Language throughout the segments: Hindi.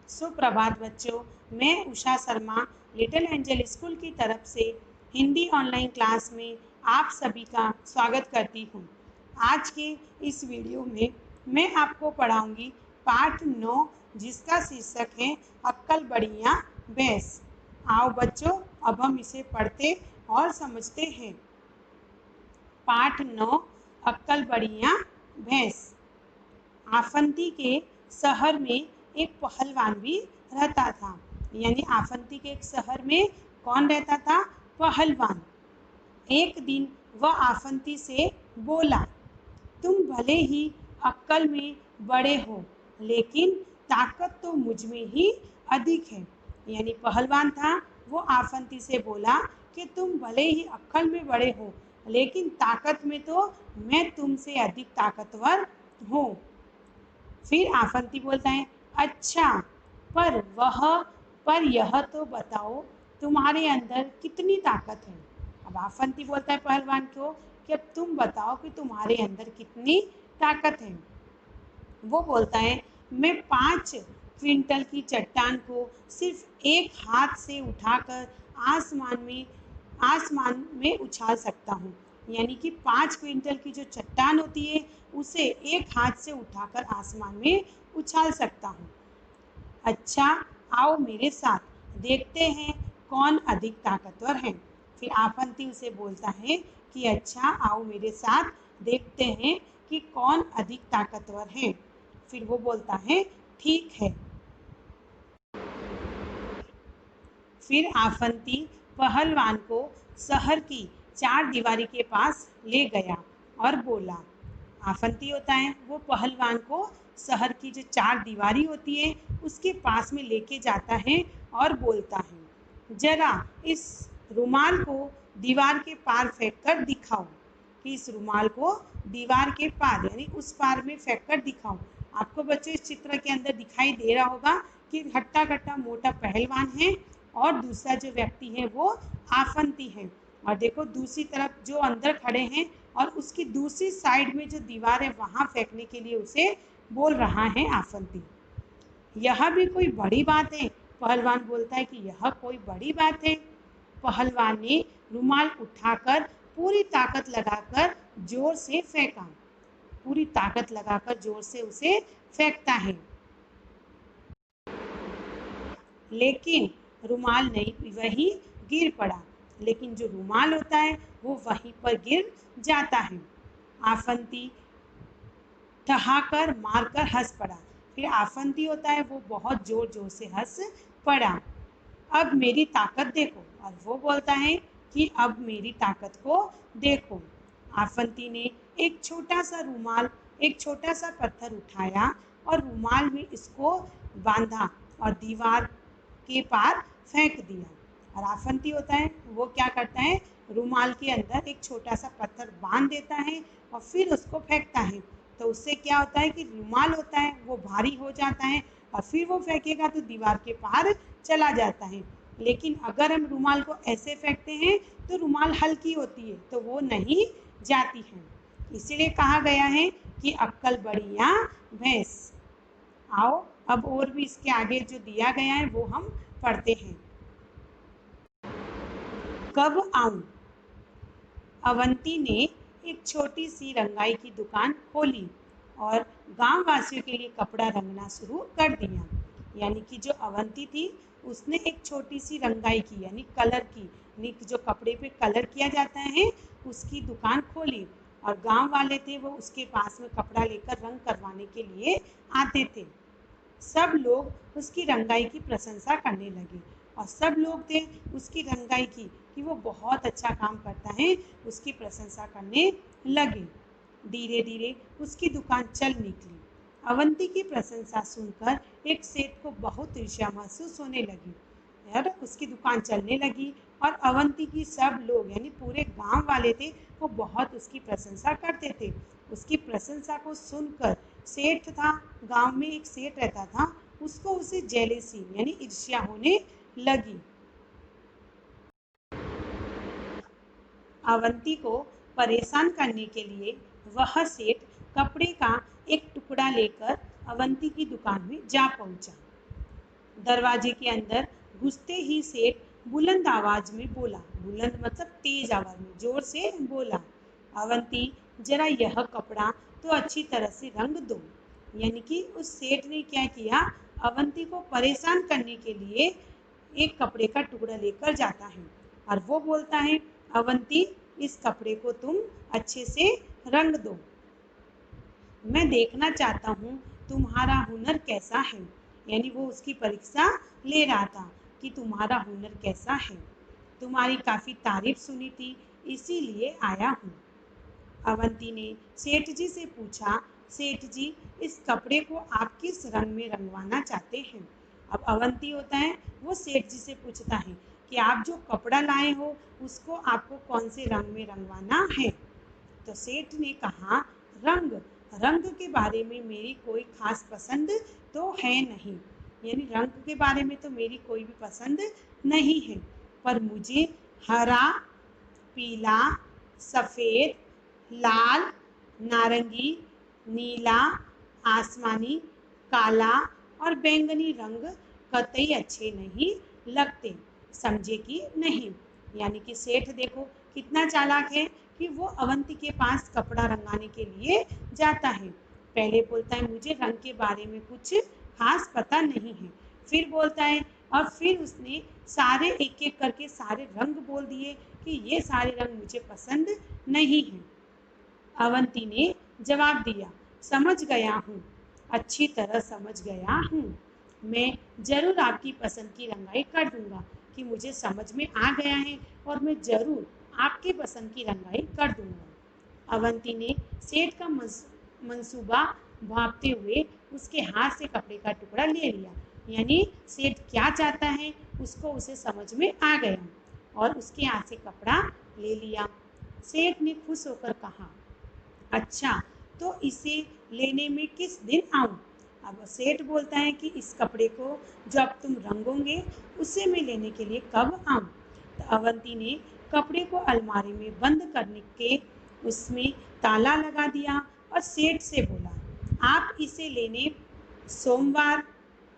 सुप्रभात बच्चों, मैं Usha Sharma little angel school की तरफ से हिंदी ऑनलाइन क्लास में आप सभी का स्वागत करती हूँ। आज के इस वीडियो में मैं आपको पढ़ाऊँगी पाठ 9 जिसका शीर्षक है अक्कल बड़ियाँ भैंस। आओ बच्चों, अब हम इसे पढ़ते और समझते हैं। पाठ 9 अक्कल बड़ियाँ भैंस। आफंती के शहर में एक पहलवान भी रहता था। यानी आफंती के एक शहर में कौन रहता था? पहलवान। एक दिन वह आफंती से बोला, तुम भले ही अक्ल में बड़े हो, लेकिन ताकत तो मुझ में ही अधिक है। यानी पहलवान था, वो आफंती से बोला कि तुम भले ही अक्ल में बड़े हो, लेकिन ताकत में तो मैं तुमसे अधिक ताकतवर हूँ। फिर आफंती बोलता है, अच्छा, पर यह तो बताओ तुम्हारे अंदर कितनी ताकत है। अब आफंती बोलता है पहलवान को कि अब तुम बताओ कि तुम्हारे अंदर कितनी ताकत है। वो बोलता है, मैं 5 क्विंटल की चट्टान को सिर्फ एक हाथ से उठाकर आसमान में उछाल सकता हूँ। यानी कि 5 क्विंटल की जो चट्टान होती है उसे एक हाथ से उठाकर आसमान में उछाल सकता हूँ। अच्छा, आओ मेरे साथ, देखते हैं कौन अधिक ताकतवर है। फिर आफंती उसे बोलता है कि अच्छा, आओ मेरे साथ, देखते हैं कि कौन अधिक ताकतवर है। फिर वो बोलता है ठीक है। फिर आफंती पहलवान को शहर की 4 दीवारी के पास ले गया और बोला। आफंती होता है, वो पहलवान को शहर की जो 4 दीवारी होती है उसके पास में लेके जाता है और बोलता है, जरा इस रुमाल को दीवार के पार फेंक कर दिखाओ। कि इस रुमाल को दीवार के पार यानी उस पार में फेंक कर दिखाओ। आपको बच्चों इस चित्र के अंदर दिखाई दे रहा होगा कि हट्टा कट्टा मोटा पहलवान है और दूसरा जो व्यक्ति है वो आफंती है। और देखो दूसरी तरफ जो अंदर खड़े हैं और उसकी दूसरी साइड में जो दीवार है वहाँ फेंकने के लिए उसे बोल रहा है आफंती। यह भी कोई बड़ी बात है? पहलवान बोलता है कि यह कोई बड़ी बात है। पहलवान ने रुमाल उठाकर पूरी ताकत लगाकर जोर से फेंका। पूरी ताकत लगाकर जोर से उसे फेंकता है, लेकिन रुमाल नहीं, वही गिर पड़ा। लेकिन जो रुमाल होता है वो वहीं पर गिर जाता है। आफंती ठहाकर मारकर हंस पड़ा। फिर आफंती होता है वो बहुत जोर जोर से हंस पड़ा। अब मेरी ताकत देखो। और वो बोलता है कि अब मेरी ताकत को देखो। आफंती ने एक छोटा सा पत्थर उठाया और रुमाल में इसको बांधा और दीवार के पार फेंक दिया। और आफंती होता है वो क्या करता है, रुमाल के अंदर एक छोटा सा पत्थर बांध देता है और फिर उसको फेंकता है। तो उससे क्या होता है कि रुमाल होता है वो भारी हो जाता है और फिर वो फेंकेगा तो दीवार के पार चला जाता है। लेकिन अगर हम रुमाल को ऐसे फेंकते हैं तो रुमाल हल्की होती है तो वो नहीं जाती है। इसीलिए कहा गया है कि अक्कल बड़ियाँ भैंस। आओ अब और भी इसके आगे जो दिया गया है वो हम पढ़ते हैं। कब आऊं? अवंती ने एक छोटी सी रंगाई की दुकान खोली और गांव वासियों के लिए कपड़ा रंगना शुरू कर दिया। यानी कि जो अवंती थी उसने एक छोटी सी रंगाई की यानी कलर की जो कपड़े पे कलर किया जाता है उसकी दुकान खोली। और गांव वाले थे वो उसके पास में कपड़ा लेकर रंग करवाने के लिए आते थे। सब लोग उसकी रंगाई की प्रशंसा करने लगे और सब लोग थे उसकी रंगाई की कि वो बहुत अच्छा काम करता है, उसकी प्रशंसा करने लगे। धीरे धीरे उसकी दुकान चल निकली। अवंती की प्रशंसा सुनकर एक सेठ को बहुत ईर्ष्या महसूस होने लगी और उसकी दुकान चलने लगी। और अवंती की सब लोग यानी पूरे गांव वाले थे वो बहुत उसकी प्रशंसा करते थे। उसकी प्रशंसा को सुनकर सेठ था, गांव में एक सेठ रहता था, उसको उसे जेलेसी यानी ईर्ष्या होने लगी। अवंती को परेशान करने के लिए वह सेठ कपड़े का एक टुकड़ा लेकर अवंती की दुकान में जा पहुंचा। दरवाजे के अंदर घुसते ही सेठ बुलंद आवाज में बोला, बुलंद मतलब तेज आवाज में जोर से बोला, अवंती जरा यह कपड़ा तो अच्छी तरह से रंग दो। यानी कि उस सेठ ने क्या किया, अवंती को परेशान करने के लिए एक कपड़े का टुकड़ा लेकर जाता है और वो बोलता है, अवंती इस कपड़े को तुम अच्छे से रंग दो, मैं देखना चाहता हूँ तुम्हारा हुनर कैसा है। यानी वो उसकी परीक्षा ले रहा था कि तुम्हारा हुनर कैसा है, तुम्हारी काफ़ी तारीफ सुनी थी इसीलिए आया हूँ। अवंती ने सेठ जी से पूछा, सेठ जी इस कपड़े को आप किस रंग में रंगवाना चाहते हैं। अब अवंती होता है वो सेठ जी से पूछता है कि आप जो कपड़ा लाए हो उसको आपको कौन से रंग में रंगवाना है। तो सेठ ने कहा, रंग रंग के बारे में मेरी कोई खास पसंद तो है नहीं, यानी रंग के बारे में तो मेरी कोई भी पसंद नहीं है, पर मुझे हरा, पीला, सफ़ेद, लाल, नारंगी, नीला, आसमानी, काला और बैंगनी रंग कतई अच्छे नहीं लगते, समझे कि नहीं। यानी कि सेठ देखो कितना चालाक है कि वो अवंती के पास कपड़ा रंगाने के लिए जाता है। पहले बोलता है मुझे रंग के बारे में कुछ खास पता नहीं है, फिर बोलता है और फिर उसने सारे एक एक करके सारे रंग बोल दिए कि ये सारे रंग मुझे पसंद नहीं हैं। अवंती ने जवाब दिया, समझ गया हूँ, अच्छी तरह समझ गया हूँ, मैं ज़रूर आपकी पसंद की रंगाई कर दूंगा कि मुझे समझ में आ गया है और मैं ज़रूर आपके पसंद की रंगाई कर दूंगा। अवंती ने सेठ का मंसूबा भांपते हुए उसके हाथ से कपड़े का टुकड़ा ले लिया। यानी सेठ क्या चाहता है उसको उसे समझ में आ गया और उसके हाथ से कपड़ा ले लिया। सेठ ने खुश होकर कहा, अच्छा तो इसे लेने में किस दिन आऊँ। अब सेठ बोलता है कि इस कपड़े को जो अब तुम रंगोगे उसे मैं लेने के लिए कब आऊँ। तो अवंती ने कपड़े को अलमारी में बंद करने के उसमें ताला लगा दिया और सेठ से बोला, आप इसे लेने सोमवार,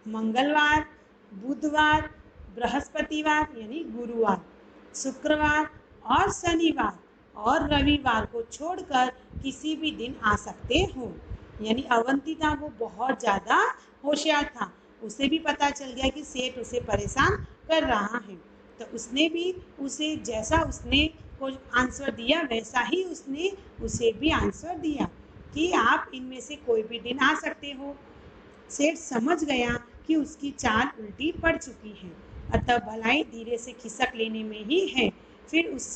मंगलवार, बुधवार, बृहस्पतिवार यानी गुरुवार, शुक्रवार और शनिवार और रविवार को छोड़कर किसी भी दिन आ सकते हो। यानी अवंती था वो बहुत ज़्यादा होशियार था, उसे भी पता चल गया कि सेठ उसे परेशान कर रहा है, तो उसने भी उसे जैसा उसने को आंसर दिया वैसा ही उसने उसे भी आंसर दिया कि आप इनमें से कोई भी दिन आ सकते हो। सेठ समझ गया कि उसकी चाल उल्टी पड़ चुकी है, अतः भलाई धीरे से खिसक लेने में ही है। फिर उस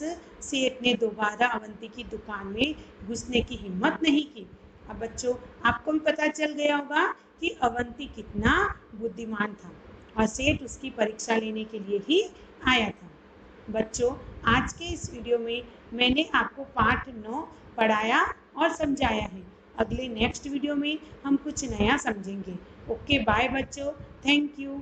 सेठ ने दोबारा अवंती की दुकान में घुसने की हिम्मत नहीं की। अब बच्चों आपको भी पता चल गया होगा कि अवंती कितना बुद्धिमान था और सेठ उसकी परीक्षा लेने के लिए ही आया था। बच्चों आज के इस वीडियो में मैंने आपको पाठ 9 पढ़ाया और समझाया है। अगले नेक्स्ट वीडियो में हम कुछ नया समझेंगे। ओके बाय बच्चों, थैंक यू।